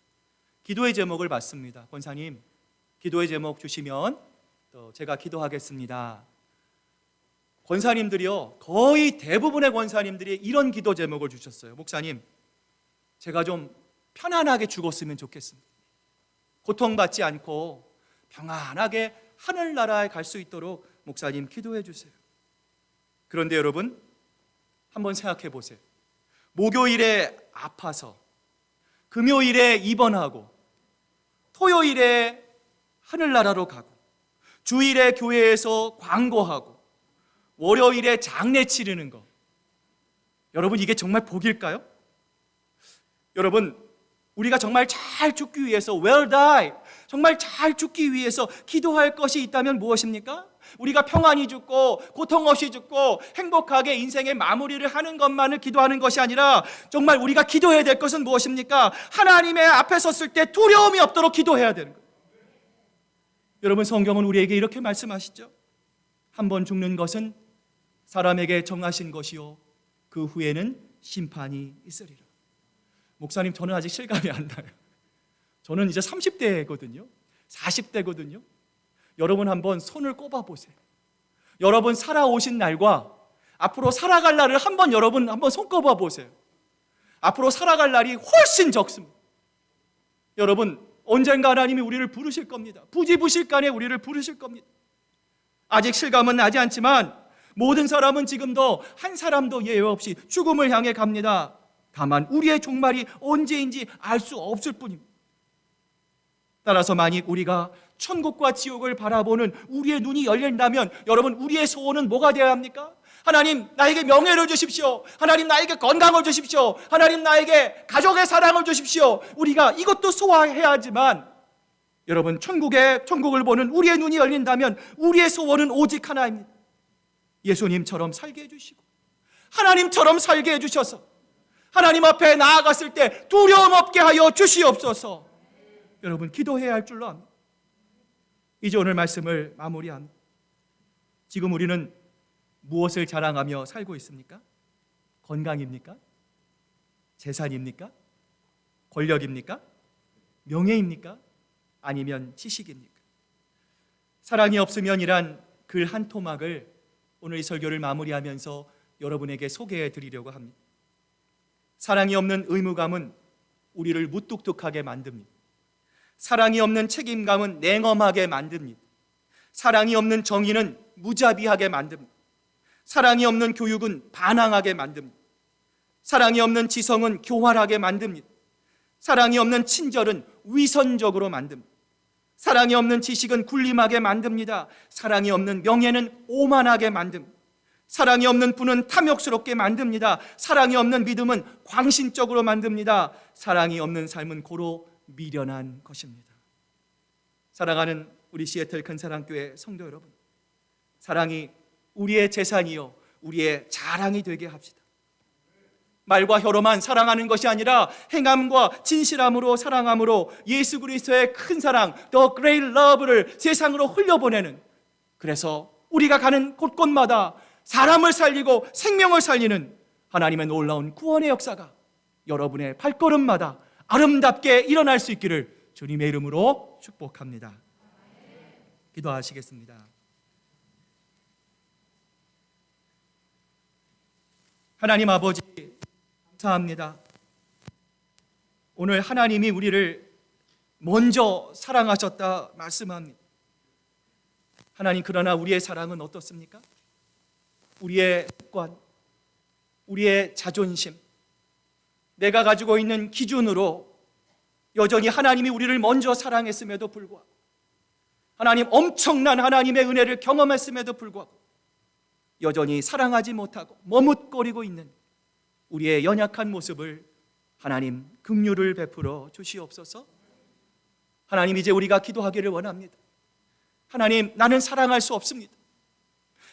기도의 제목을 받습니다. 권사님, 기도의 제목 주시면 또 제가 기도하겠습니다. 권사님들이요, 거의 대부분의 권사님들이 이런 기도 제목을 주셨어요. 목사님, 제가 좀 편안하게 죽었으면 좋겠습니다. 고통받지 않고 평안하게 하늘나라에 갈 수 있도록 목사님 기도해 주세요. 그런데 여러분, 한번 생각해 보세요. 목요일에 아파서, 금요일에 입원하고, 토요일에 하늘나라로 가고, 주일에 교회에서 광고하고, 월요일에 장례 치르는 거, 여러분 이게 정말 복일까요? 여러분, 우리가 정말 잘 죽기 위해서 well die, 정말 잘 죽기 위해서 기도할 것이 있다면 무엇입니까? 우리가 평안히 죽고 고통 없이 죽고 행복하게 인생의 마무리를 하는 것만을 기도하는 것이 아니라 정말 우리가 기도해야 될 것은 무엇입니까? 하나님의 앞에 섰을 때 두려움이 없도록 기도해야 되는 거예요. 여러분, 성경은 우리에게 이렇게 말씀하시죠. 한 번 죽는 것은 사람에게 정하신 것이요 그 후에는 심판이 있으리라. 목사님, 저는 아직 실감이 안 나요. 저는 이제 30대거든요 40대거든요 여러분 한번 손을 꼽아 보세요. 여러분 살아오신 날과 앞으로 살아갈 날을 여러분 한번 손 꼽아 보세요. 앞으로 살아갈 날이 훨씬 적습니다. 여러분, 언젠가 하나님이 우리를 부르실 겁니다. 부지부실간에 우리를 부르실 겁니다. 아직 실감은 나지 않지만 모든 사람은 지금도 한 사람도 예외 없이 죽음을 향해 갑니다. 다만 우리의 종말이 언제인지 알 수 없을 뿐입니다. 따라서 만약 우리가 천국과 지옥을 바라보는 우리의 눈이 열린다면 여러분, 우리의 소원은 뭐가 되어야 합니까? 하나님, 나에게 명예를 주십시오. 하나님, 나에게 건강을 주십시오. 하나님, 나에게 가족의 사랑을 주십시오. 우리가 이것도 소화해야 하지만 여러분, 천국을 보는 우리의 눈이 열린다면 우리의 소원은 오직 하나입니다. 예수님처럼 살게 해주시고 하나님처럼 살게 해주셔서 하나님 앞에 나아갔을 때 두려움 없게 하여 주시옵소서. 여러분, 기도해야 할 줄로 압니다. 이제 오늘 말씀을 마무리합니다. 지금 우리는 무엇을 자랑하며 살고 있습니까? 건강입니까? 재산입니까? 권력입니까? 명예입니까? 아니면 지식입니까? 사랑이 없으면이란 글 한 토막을 오늘 이 설교를 마무리하면서 여러분에게 소개해 드리려고 합니다. 사랑이 없는 의무감은 우리를 무뚝뚝하게 만듭니다. 사랑이 없는 책임감은 냉엄하게 만듭니다. 사랑이 없는 정의는 무자비하게 만듭니다. 사랑이 없는 교육은 반항하게 만듭니다. 사랑이 없는 지성은 교활하게 만듭니다. 사랑이 없는 친절은 위선적으로 만듭니다. 사랑이 없는 지식은 군림하게 만듭니다. 사랑이 없는 명예는 오만하게 만듭니다. 사랑이 없는 부는 탐욕스럽게 만듭니다. 사랑이 없는 믿음은 광신적으로 만듭니다. 사랑이 없는 삶은 고로 미련한 것입니다. 사랑하는 우리 시애틀 큰사랑교회 성도 여러분, 사랑이 우리의 재산이요 우리의 자랑이 되게 합시다. 말과 혀로만 사랑하는 것이 아니라 행함과 진실함으로 사랑함으로 예수 그리스도의 큰 사랑, The Great Love를 세상으로 흘려보내는, 그래서 우리가 가는 곳곳마다 사람을 살리고 생명을 살리는 하나님의 놀라운 구원의 역사가 여러분의 발걸음마다 아름답게 일어날 수 있기를 주님의 이름으로 축복합니다. 기도하시겠습니다. 하나님 아버지, 감사합니다. 오늘 하나님이 우리를 먼저 사랑하셨다 말씀합니다. 하나님, 그러나 우리의 사랑은 어떻습니까? 우리의 습관, 우리의 자존심, 내가 가지고 있는 기준으로 여전히 하나님이 우리를 먼저 사랑했음에도 불구하고, 하나님 엄청난 하나님의 은혜를 경험했음에도 불구하고 여전히 사랑하지 못하고 머뭇거리고 있는 우리의 연약한 모습을 하나님 긍휼을 베풀어 주시옵소서. 하나님, 이제 우리가 기도하기를 원합니다. 하나님, 나는 사랑할 수 없습니다.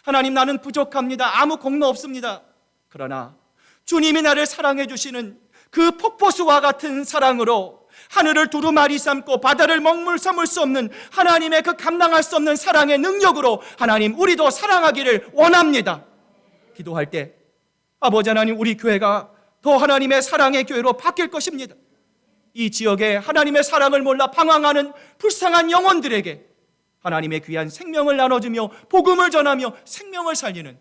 하나님, 나는 부족합니다. 아무 공로 없습니다. 그러나 주님이 나를 사랑해 주시는 그 폭포수와 같은 사랑으로 하늘을 두루마리 삼고 바다를 먹물 삼을 수 없는 하나님의 그 감당할 수 없는 사랑의 능력으로 하나님, 우리도 사랑하기를 원합니다. 기도할 때 아버지 하나님, 우리 교회가 더 하나님의 사랑의 교회로 바뀔 것입니다. 이 지역에 하나님의 사랑을 몰라 방황하는 불쌍한 영혼들에게 하나님의 귀한 생명을 나눠주며 복음을 전하며 생명을 살리는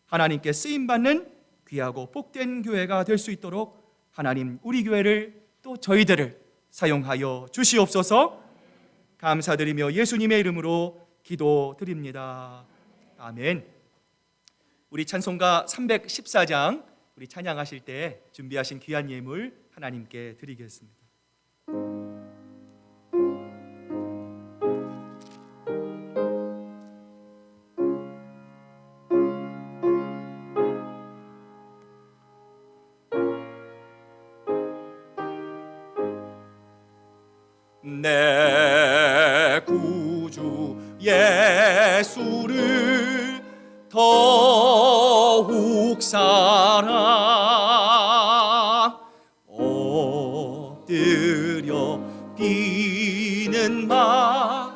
하나님께 쓰임받는 귀하고 복된 교회가 될 수 있도록 하나님 우리 교회를 또 저희들을 사용하여 주시옵소서. 감사드리며 예수님의 이름으로 기도드립니다. 아멘. 우리 찬송가 314장 우리 찬양하실 때 준비하신 귀한 예물 하나님께 드리겠습니다. 내 구주 예수를 더욱 사랑 엎드려 비는 마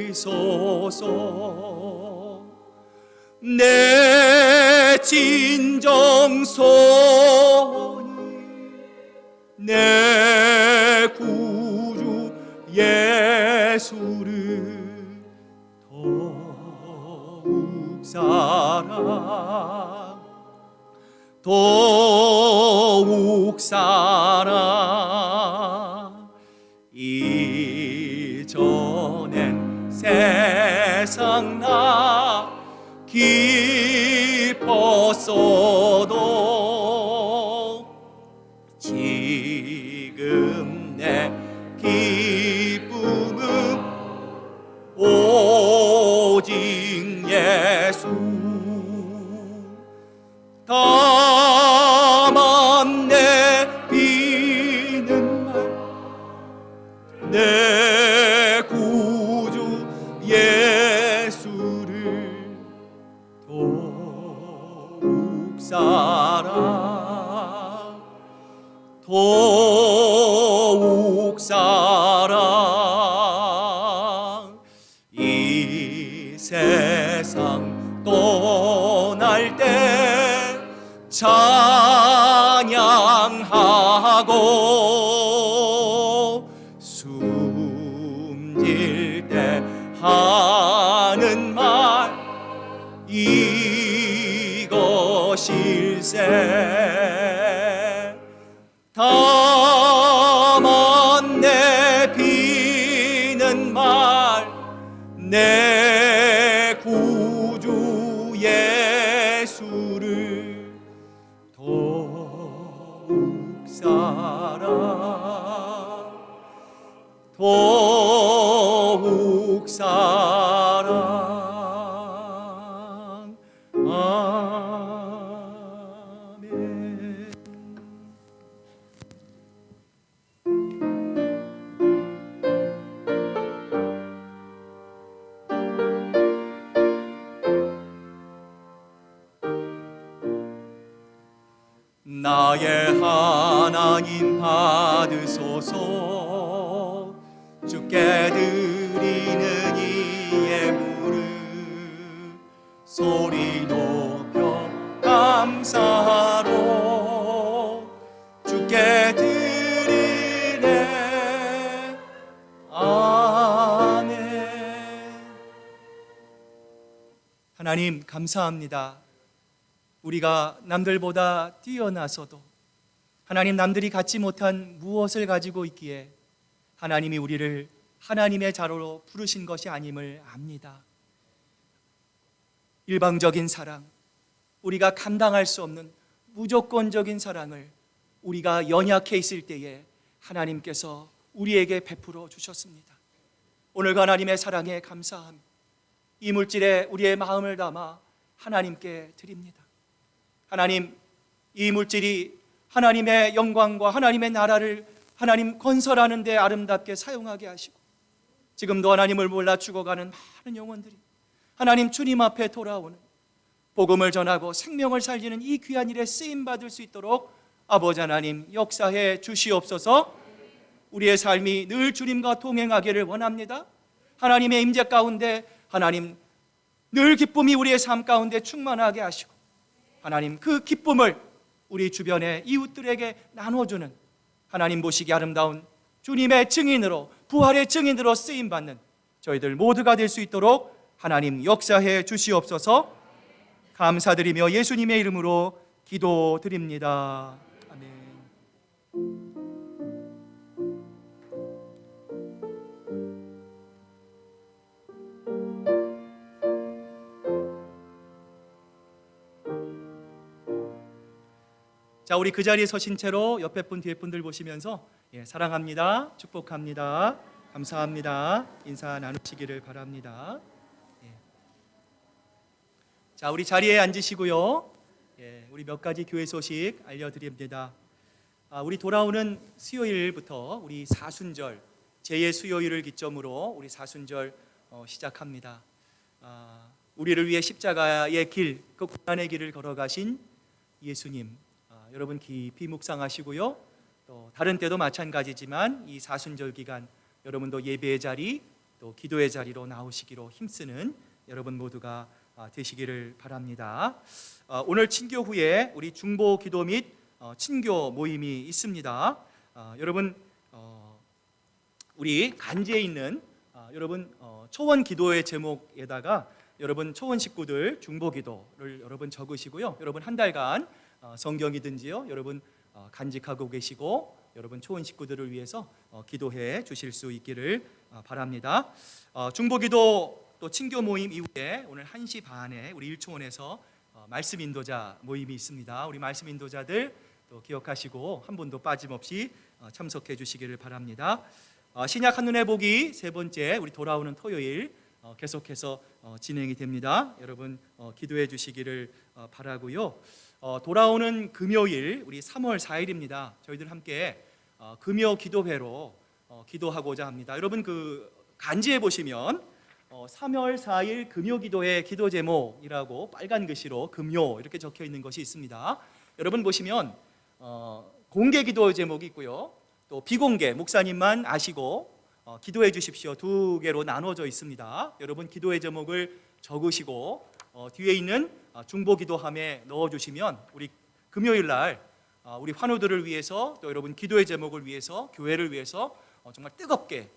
들으소서. 내 진정소원이 내 구주 예수를 더욱 사랑 더욱 사랑 이전엔 세상 나 기뻤어도 지금 내 기쁨은 오직 예수. 다만 내 비는 말 내 구주 예수를 더욱 사랑 더욱 사랑 이 세상 떠날 때 찬양하고 숨질 때 하는 말 이것일세. 다만 내 비는 말 내 구주 예수를 더욱 사랑 더욱 사랑. 아멘. 나의 하나님 받으소서. 주께 드리는 이 예물을 소리 높여 감사로 주께 드리네. 아멘. 하나님 감사합니다. 우리가 남들보다 뛰어나서도 하나님 남들이 갖지 못한 무엇을 가지고 있기에 하나님이 우리를 하나님의 자로로 부르신 것이 아님을 압니다. 일방적인 사랑, 우리가 감당할 수 없는 무조건적인 사랑을 우리가 연약해 있을 때에 하나님께서 우리에게 베풀어 주셨습니다. 오늘과 하나님의 사랑에 감사함, 이 물질에 우리의 마음을 담아 하나님께 드립니다. 하나님, 이 물질이 하나님의 영광과 하나님의 나라를 하나님 건설하는 데 아름답게 사용하게 하시고, 지금도 하나님을 몰라 죽어가는 많은 영혼들이 하나님 주님 앞에 돌아오는 복음을 전하고 생명을 살리는 이 귀한 일에 쓰임받을 수 있도록 아버지 하나님 역사해 주시옵소서. 우리의 삶이 늘 주님과 동행하기를 원합니다. 하나님의 임재 가운데 하나님 늘 기쁨이 우리의 삶 가운데 충만하게 하시고, 하나님 그 기쁨을 우리 주변의 이웃들에게 나눠주는 하나님 보시기 아름다운 주님의 증인으로 부활의 증인으로 쓰임받는 저희들 모두가 될 수 있도록 하나님 역사해 주시옵소서. 감사드리며 예수님의 이름으로 기도드립니다. 아멘. 자, 우리 그 자리에 서신 채로 옆에 분 뒤에 분들 보시면서 사랑합니다, 축복합니다, 감사합니다 인사 나누시기를 바랍니다. 자, 우리 자리에 앉으시고요. 우리 몇 가지 교회 소식 알려드립니다. 우리 돌아오는 수요일부터 우리 사순절 제2 수요일을 기점으로 우리 사순절 시작합니다. 우리를 위해 십자가의 길, 그 고난의 길을 걸어가신 예수님, 여러분 깊이 묵상하시고요. 또 다른 때도 마찬가지지만 이 사순절 기간 여러분도 예배의 자리, 또 기도의 자리로 나오시기로 힘쓰는 여러분 모두가 되시기를 바랍니다. 오늘 친교 후에 우리 중보 기도 및 친교 모임이 있습니다. 여러분 우리 간지에 있는 여러분 초원 기도의 제목에다가 여러분 초원 식구들 중보 기도를 여러분 적으시고요. 여러분 한 달간 성경이든지요 여러분 간직하고 계시고 여러분 초원 식구들을 위해서 기도해 주실 수 있기를 바랍니다. 중보기도 또 친교 모임 이후에 오늘 1시 반에 우리 일초원에서 말씀 인도자 모임이 있습니다. 우리 말씀 인도자들 또 기억하시고 한 분도 빠짐없이 참석해 주시기를 바랍니다. 신약 한눈에 보기 세 번째 우리 돌아오는 토요일 계속해서 진행이 됩니다. 여러분 기도해 주시기를 바라고요. 돌아오는 금요일 우리 3월 4일입니다. 저희들 함께 금요 기도회로 기도하고자 합니다. 여러분 그 간지에 보시면 3월 4일 금요 기도회 기도 제목이라고 빨간 글씨로 금요 이렇게 적혀 있는 것이 있습니다. 여러분 보시면 공개 기도 제목이 있고요. 또 비공개 목사님만 아시고 기도해 주십시오. 두 개로 나눠져 있습니다. 여러분 기도의 제목을 적으시고 뒤에 있는 중보 기도함에 넣어주시면 우리 금요일 날 우리 환우들을 위해서 또 여러분 기도의 제목을 위해서 교회를 위해서 정말 뜨겁게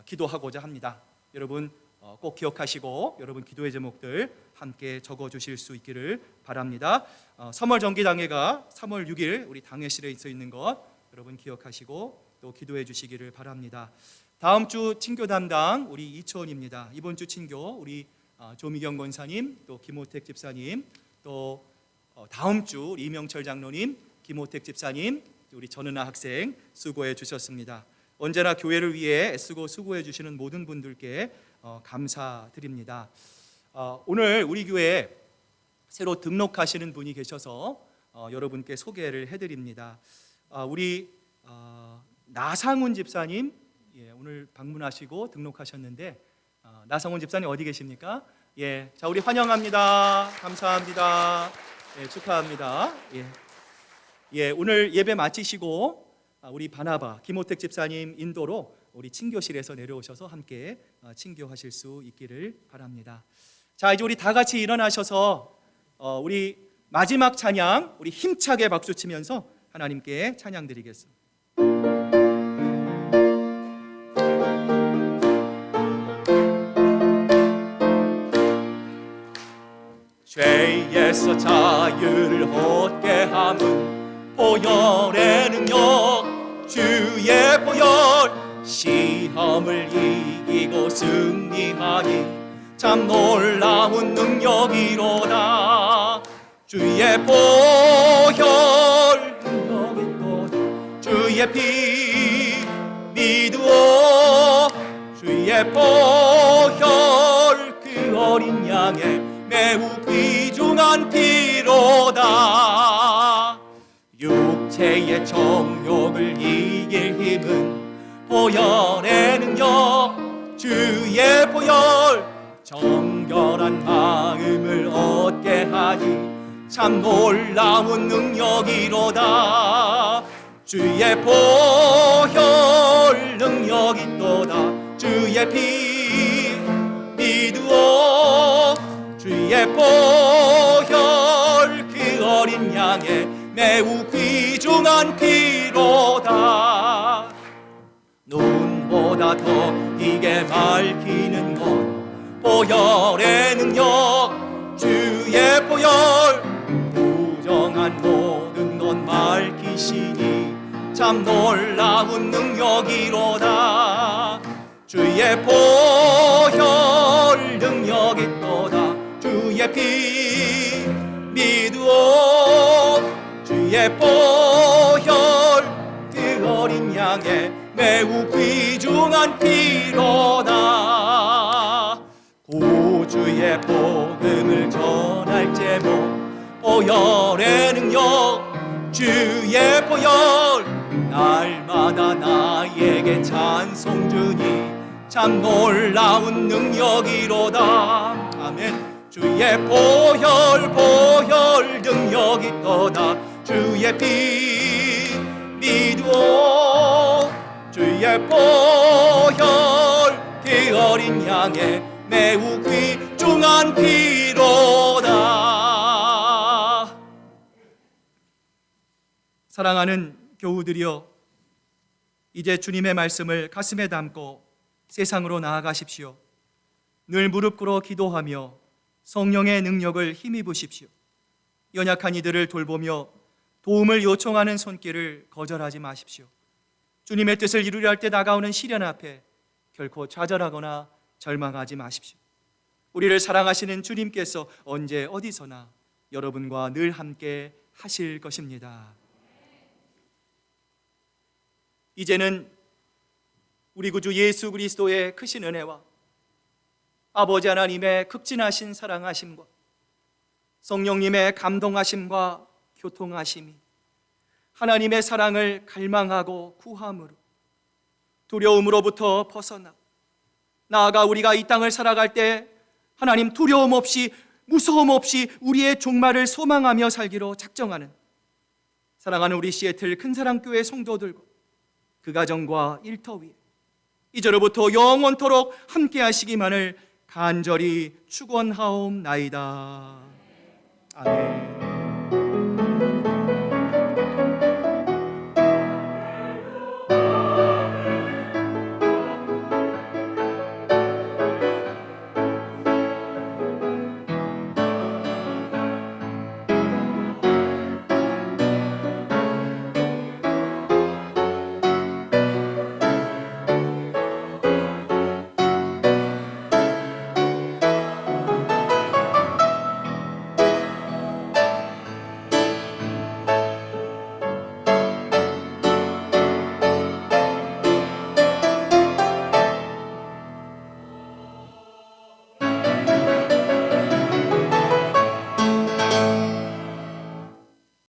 기도하고자 합니다. 여러분 꼭 기억하시고 여러분 기도의 제목들 함께 적어주실 수 있기를 바랍니다. 3월 정기당회가 3월 6일 우리 당회실에 있는 것 여러분 기억하시고 또 기도해 주시기를 바랍니다. 다음 주 친교 담당 우리 이초원입니다. 이번 주 친교 우리 조미경 권사님, 또 김호택 집사님, 또 다음 주 이명철 장로님, 김호택 집사님, 우리 전은아 학생 수고해 주셨습니다. 언제나 교회를 위해 애쓰고 수고해 주시는 모든 분들께 감사드립니다. 오늘 우리 교회에 새로 등록하시는 분이 계셔서 여러분께 소개를 해드립니다. 우리 나상훈 집사님 오늘 방문하시고 등록하셨는데 나상훈 집사님 어디 계십니까? 자 우리 환영합니다. 감사합니다. 축하합니다. 오늘 예배 마치시고 우리 바나바 김호택 집사님 인도로 우리 친교실에서 내려오셔서 함께 친교하실 수 있기를 바랍니다. 자 이제 우리 다 같이 일어나셔서 우리 마지막 찬양 우리 힘차게 박수 치면서 하나님께 찬양 드리겠습니다. 죄에서 자유를 얻게 함은 보혈의 능력 주의 보혈 시험을 이기고 승리하니 참 놀라운 능력이로다. 주의 보혈 능력이 또 주의 피 믿으오. 주의 보혈 그 어린 양의 매우 귀중한 피로다. 육체의 정욕을 이길 힘은 보혈의 능력 주의 보혈 정결한 마음을 얻게 하니 참 놀라운 능력이로다. 주의 보혈 능력이 또다. 주의 피 믿으오. 주의 보혈 그 어린 양의 매우 귀중한 피로다. 눈보다 날마다 더 이게 밝히는 것 보혈의 능력 주의 보혈 부정한 모든 것 밝히시니 참 놀라운 능력이로다 주의 보혈 능력 있도다 주의 피 믿으오 주의 보혈 그 어린 양의 매우 귀중한 피로다 구주의 복음을 전할 제목 보혈의 능력 주의 보혈 날마다 나에게 찬송 주니 참 놀라운 능력이로다 아멘 주의 보혈 능력 있도다 주의 피 믿으오 주의 보혈 그 어린 양의 매우 귀중한 피로다. 사랑하는 교우들이여 이제 주님의 말씀을 가슴에 담고 세상으로 나아가십시오. 늘 무릎 꿇어 기도하며 성령의 능력을 힘입으십시오. 연약한 이들을 돌보며 도움을 요청하는 손길을 거절하지 마십시오. 주님의 뜻을 이루려 할 때 다가오는 시련 앞에 결코 좌절하거나 절망하지 마십시오. 우리를 사랑하시는 주님께서 언제 어디서나 여러분과 늘 함께 하실 것입니다. 이제는 우리 구주 예수 그리스도의 크신 은혜와 아버지 하나님의 극진하신 사랑하심과 성령님의 감동하심과 교통하심이 하나님의 사랑을 갈망하고 구함으로 두려움으로부터 벗어나 나아가 우리가 이 땅을 살아갈 때 하나님 두려움 없이 무서움 없이 우리의 종말을 소망하며 살기로 작정하는 사랑하는 우리 시애틀 큰사랑교회 성도들과 그 가정과 일터 위에 이제로부터 영원토록 함께 하시기만을 간절히 축원하옵나이다. 아멘.